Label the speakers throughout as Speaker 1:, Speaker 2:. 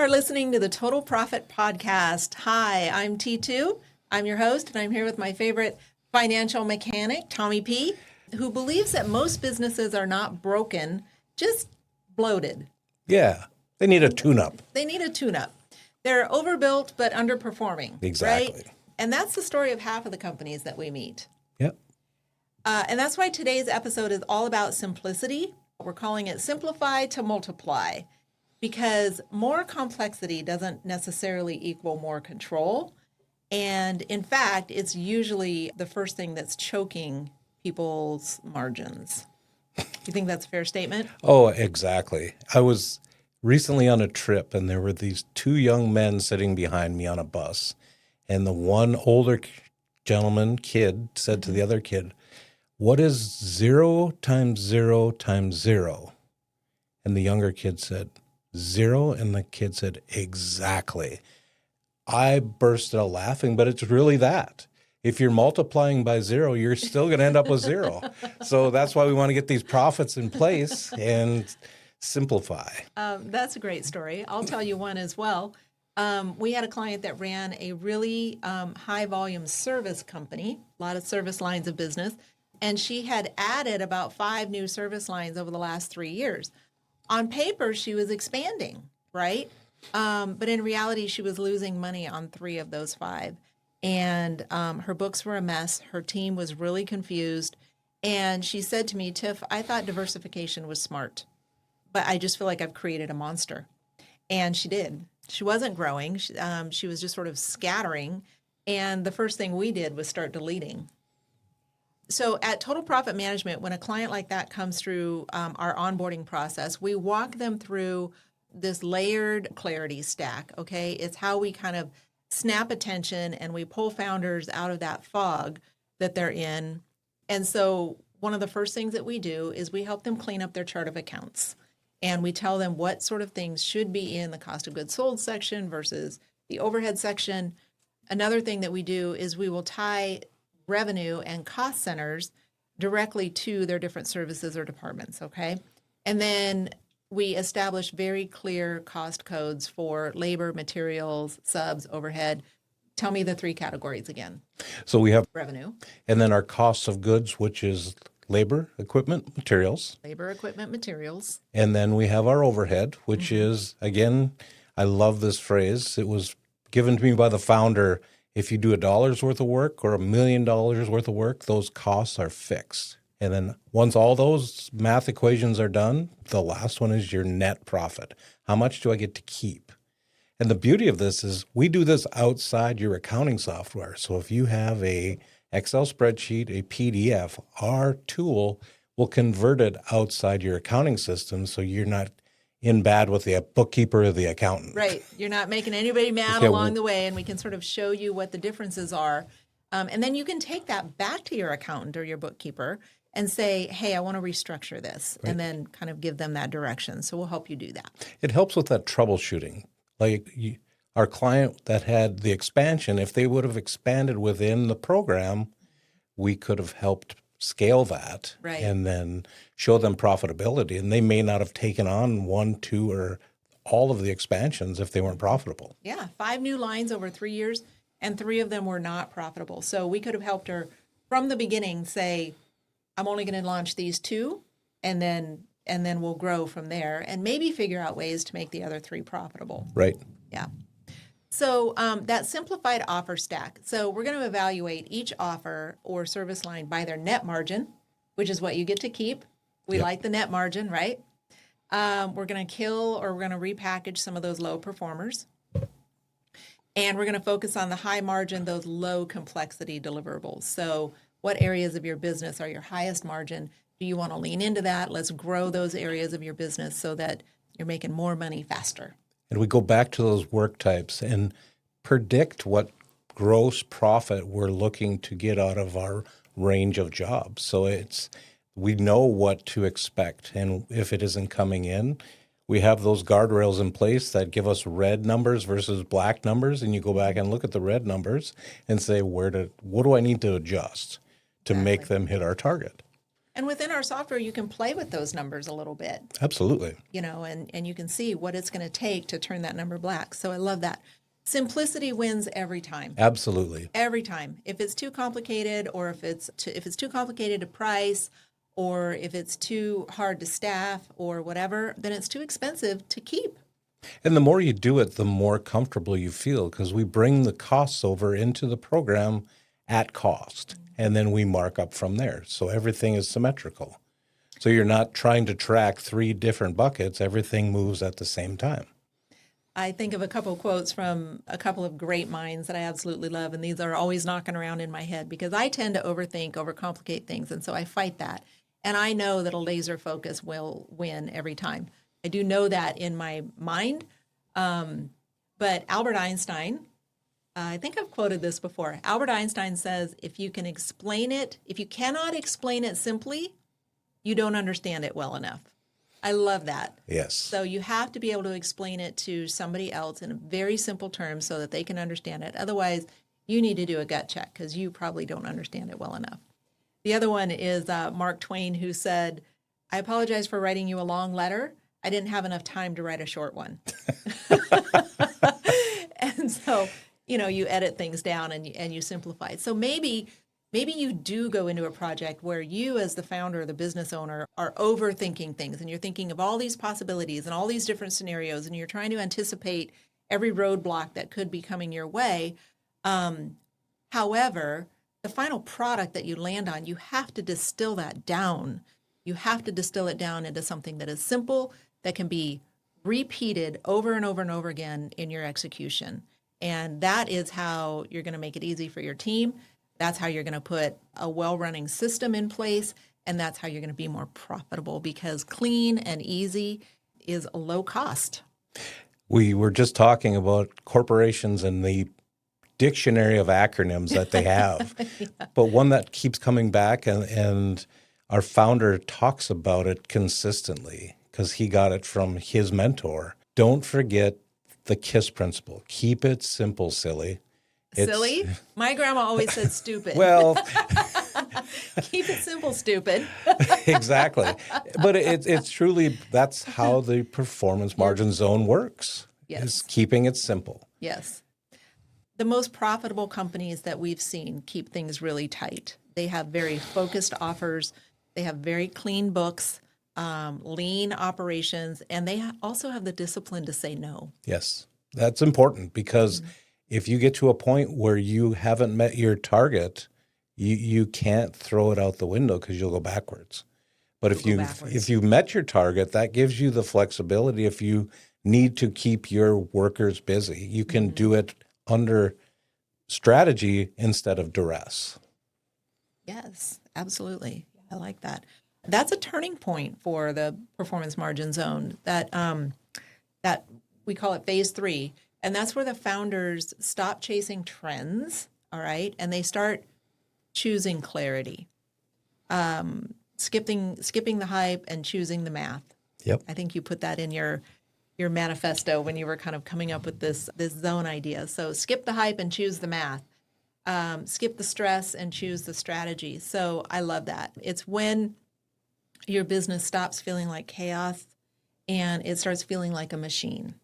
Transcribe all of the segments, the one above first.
Speaker 1: are listening to the Total Profit Podcast. Hi, I'm T2. I'm your host, and I'm here with my favorite financial mechanic, Tommy P., who believes that most businesses are not broken, just bloated.
Speaker 2: Yeah, they need a tune-up.
Speaker 1: They need a tune-up. They're overbuilt but underperforming.
Speaker 2: Exactly.
Speaker 1: Right? And that's the story of half of the companies that we meet.
Speaker 2: Yep.
Speaker 1: And that's why today's episode is all about simplicity. We're calling it Simplify to Multiply, because more complexity doesn't necessarily equal more control. And in fact, it's usually the first thing that's choking people's margins. You think that's a fair statement?
Speaker 2: Oh, exactly. I was recently on a trip, and there were these two young men sitting behind me on a bus. And the one older kid, said to the other kid, "What is 0 times 0 times 0? And the younger kid said, 0. And the kid said, exactly. I burst out laughing, but it's really that. If you're multiplying by 0, you're still going to end up with 0. So that's why we want to get these profits in place and simplify.
Speaker 1: That's a great story. I'll tell you one as well. We had a client that ran a really high volume service company, a lot of service lines of business, and she had added about 5 new service lines over the last 3 years. On paper, she was expanding, right? But in reality, she was losing money on 3 of those 5. And her books were a mess. Her team was really confused. And she said to me, "Tiff, I thought diversification was smart, but I just feel like I've created a monster." And she did. She wasn't growing. She was just sort of scattering. And the first thing we did was start deleting. So at Total Profit Management, when a client like that comes through our onboarding process, we walk them through this layered clarity stack, okay? It's how we kind of snap attention and we pull founders out of that fog that they're in. And so one of the first things that we do is we help them clean up their chart of accounts. And we tell them what sort of things should be in the cost of goods sold section versus the overhead section. Another thing that we do is we will tie revenue and cost centers directly to their different services or departments, okay? And then we establish very clear cost codes for labor, materials, subs, overhead. Tell me the 3 categories again.
Speaker 2: So we have
Speaker 1: revenue.
Speaker 2: And then our costs of goods, which is labor, equipment, materials.
Speaker 1: Labor, equipment, materials.
Speaker 2: And then we have our overhead, which is, again, I love this phrase. It was given to me by the founder. If you do $1 worth of work or $1 million worth of work, those costs are fixed. And then once all those math equations are done, the last one is your net profit. How much do I get to keep? And the beauty of this is we do this outside your accounting software. So if you have a Excel spreadsheet, a PDF, our tool will convert it outside your accounting system so you're not in bad with the bookkeeper or the accountant.
Speaker 1: Right. You're not making anybody mad along the way, and we can sort of show you what the differences are. And then you can take that back to your accountant or your bookkeeper and say, "Hey, I want to restructure this," and then kind of give them that direction. So we'll help you do that.
Speaker 2: It helps with that troubleshooting. Like our client that had the expansion, if they would have expanded within the program, we could have helped scale that and then show them profitability. And they may not have taken on 1, 2, or all of the expansions if they weren't profitable.
Speaker 1: Yeah, 5 new lines over 3 years, and 3 of them were not profitable. So we could have helped her from the beginning say, "I'm only going to launch these 2, and then we'll grow from there, and maybe figure out ways to make the other 3 profitable."
Speaker 2: Right.
Speaker 1: Yeah. So that simplified offer stack. So we're going to evaluate each offer or service line by their net margin, which is what you get to keep. We like the net margin, right? We're going to kill or we're going to repackage some of those low performers. And we're going to focus on the high margin, those low complexity deliverables. So what areas of your business are your highest margin? Do you want to lean into that? Let's grow those areas of your business so that you're making more money faster.
Speaker 2: And we go back to those work types and predict what gross profit we're looking to get out of our range of jobs. So we know what to expect. And if it isn't coming in, we have those guardrails in place that give us red numbers versus black numbers. And you go back and look at the red numbers and say, what do I need to adjust to make them hit our target?
Speaker 1: And within our software, you can play with those numbers a little bit,
Speaker 2: Absolutely.
Speaker 1: and you can see what it's going to take to turn that number black. So I love that. Simplicity wins every time.
Speaker 2: Absolutely.
Speaker 1: Every time. If it's too complicated, or if it's too complicated to price, or if it's too hard to staff or whatever, then it's too expensive to keep.
Speaker 2: And the more you do it, the more comfortable you feel, because we bring the costs over into the program at cost, and then we mark up from there. So everything is symmetrical. So you're not trying to track 3 different buckets. Everything moves at the same time.
Speaker 1: I think of a couple of quotes from a couple of great minds that I absolutely love, and these are always knocking around in my head because I tend to overcomplicate things, and so I fight that. And I know that a laser focus will win every time. I do know that in my mind. But Albert Einstein, I think I've quoted this before. Albert Einstein says, if you cannot explain it simply, you don't understand it well enough. I love that.
Speaker 2: Yes.
Speaker 1: So you have to be able to explain it to somebody else in a very simple terms so that they can understand it. Otherwise, you need to do a gut check because you probably don't understand it well enough. The other one is Mark Twain, who said, I apologize for writing you a long letter. I didn't have enough time to write a short one. And so, you edit things down and you simplify it. So maybe you do go into a project where you, as the founder or the business owner, are overthinking things, and you're thinking of all these possibilities and all these different scenarios, and you're trying to anticipate every roadblock that could be coming your way. However, the final product that you land on, you have to distill that down. You have to distill it down into something that is simple, that can be repeated over and over and over again in your execution. And that is how you're going to make it easy for your team. That's how you're going to put a well-running system in place. And that's how you're going to be more profitable, because clean and easy is low cost.
Speaker 2: We were just talking about corporations and the dictionary of acronyms that they have. Yeah. But one that keeps coming back, and our founder talks about it consistently because he got it from his mentor. Don't forget the KISS principle. Keep it simple, silly.
Speaker 1: Silly? My grandma always said stupid.
Speaker 2: Well,
Speaker 1: keep it simple, stupid.
Speaker 2: Exactly. But it's truly, that's how the performance margin zone works.
Speaker 1: Yes.
Speaker 2: Is keeping it simple.
Speaker 1: Yes. The most profitable companies that we've seen keep things really tight. They have very focused offers. They have very clean books, lean operations, and they also have the discipline to say no.
Speaker 2: Yes. That's important, because if you get to a point where you haven't met your target, you can't throw it out the window because you'll go backwards. But if you met your target, that gives you the flexibility. If you need to keep your workers busy, you can do it under strategy instead of duress.
Speaker 1: Yes, absolutely. I like that. That's a turning point for the performance margin zone, that we call it phase 3. And that's where the founders stop chasing trends, all right, and they start choosing clarity, skipping the hype and choosing the math.
Speaker 2: Yep.
Speaker 1: I think you put that in your manifesto when you were kind of coming up with this zone idea. So skip the hype and choose the math. Skip the stress and choose the strategy. So I love that. It's when your business stops feeling like chaos and it starts feeling like a machine,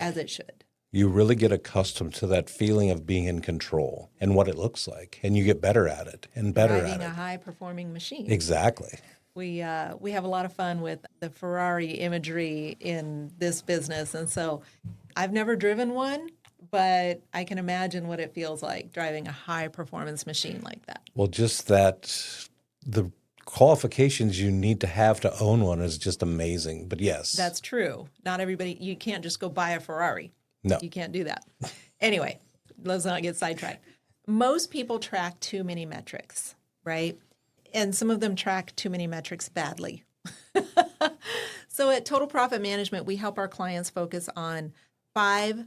Speaker 1: as it should.
Speaker 2: You really get accustomed to that feeling of being in control and what it looks like, and you get better at it and better at it.
Speaker 1: Driving a high-performing machine.
Speaker 2: Exactly.
Speaker 1: We have a lot of fun with the Ferrari imagery in this business, and so I've never driven one, but I can imagine what it feels like driving a high-performance machine like that.
Speaker 2: Well, just that the qualifications you need to have to own one is just amazing. But yes.
Speaker 1: That's true. Not everybody, you can't just go buy a Ferrari.
Speaker 2: No.
Speaker 1: You can't do that. Anyway, let's not get sidetracked. Most people track too many metrics, right? And some of them track too many metrics badly. So at Total Profit Management, we help our clients focus on 5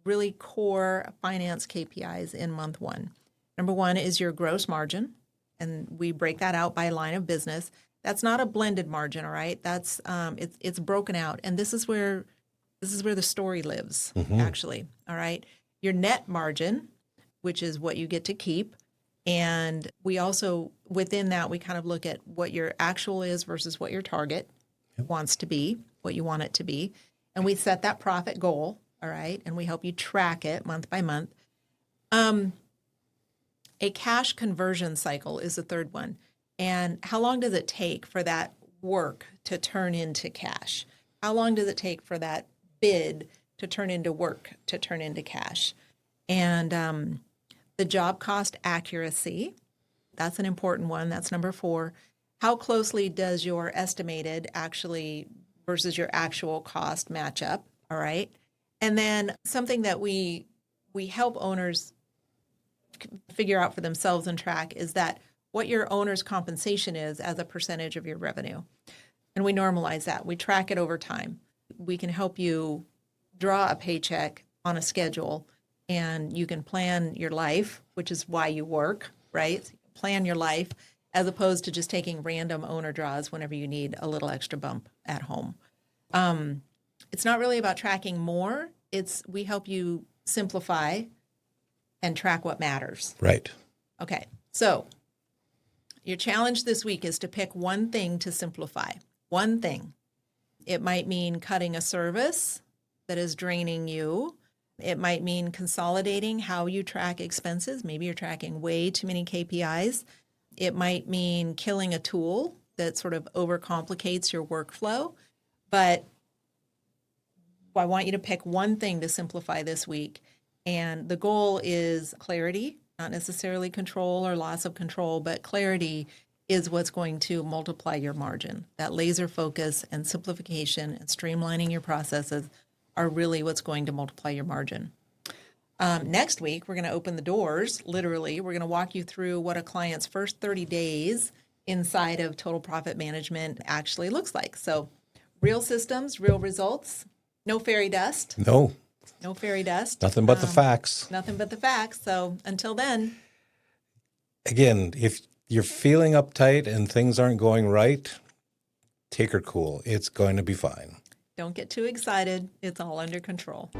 Speaker 1: really core finance KPIs in month 1. Number 1 is your gross margin, and we break that out by line of business. That's not a blended margin, all right? That's it's broken out, and this is where the story lives, actually. All right, your net margin, which is what you get to keep. And we also, within that, we kind of look at what your actual is versus what your target wants to be, what you want it to be. And we set that profit goal, all right? And we help you track it month by month. A cash conversion cycle is the third one. And how long does it take for that work to turn into cash? How long does it take for that bid to turn into work, to turn into cash? And the job cost accuracy, that's an important one. That's number 4. How closely does your estimated actually versus your actual cost match up? All right. And then something that we help owners figure out for themselves and track is that what your owner's compensation is as a percentage of your revenue. And we normalize that. We track it over time. We can help you draw a paycheck on a schedule, and you can plan your life, which is why you work, right? So you plan your life as opposed to just taking random owner draws whenever you need a little extra bump at home. It's not really about tracking more. We help you simplify and track what matters.
Speaker 2: Right.
Speaker 1: Okay, so your challenge this week is to pick one thing to simplify. One thing. It might mean cutting a service that is draining you. It might mean consolidating how you track expenses. Maybe you're tracking way too many KPIs. It might mean killing a tool that sort of overcomplicates your workflow. But I want you to pick one thing to simplify this week. And the goal is clarity, not necessarily control or loss of control, but clarity is what's going to multiply your margin. That laser focus and simplification and streamlining your processes are really what's going to multiply your margin. Next week, we're going to open the doors, literally. We're going to walk you through what a client's first 30 days inside of Total Profit Management actually looks like. So real systems, real results, no fairy dust. No fairy dust.
Speaker 2: Nothing but the facts.
Speaker 1: Nothing but the facts. So until then.
Speaker 2: Again, if you're feeling uptight and things aren't going right, take her cool. It's going to be fine.
Speaker 1: Don't get too excited. It's all under control.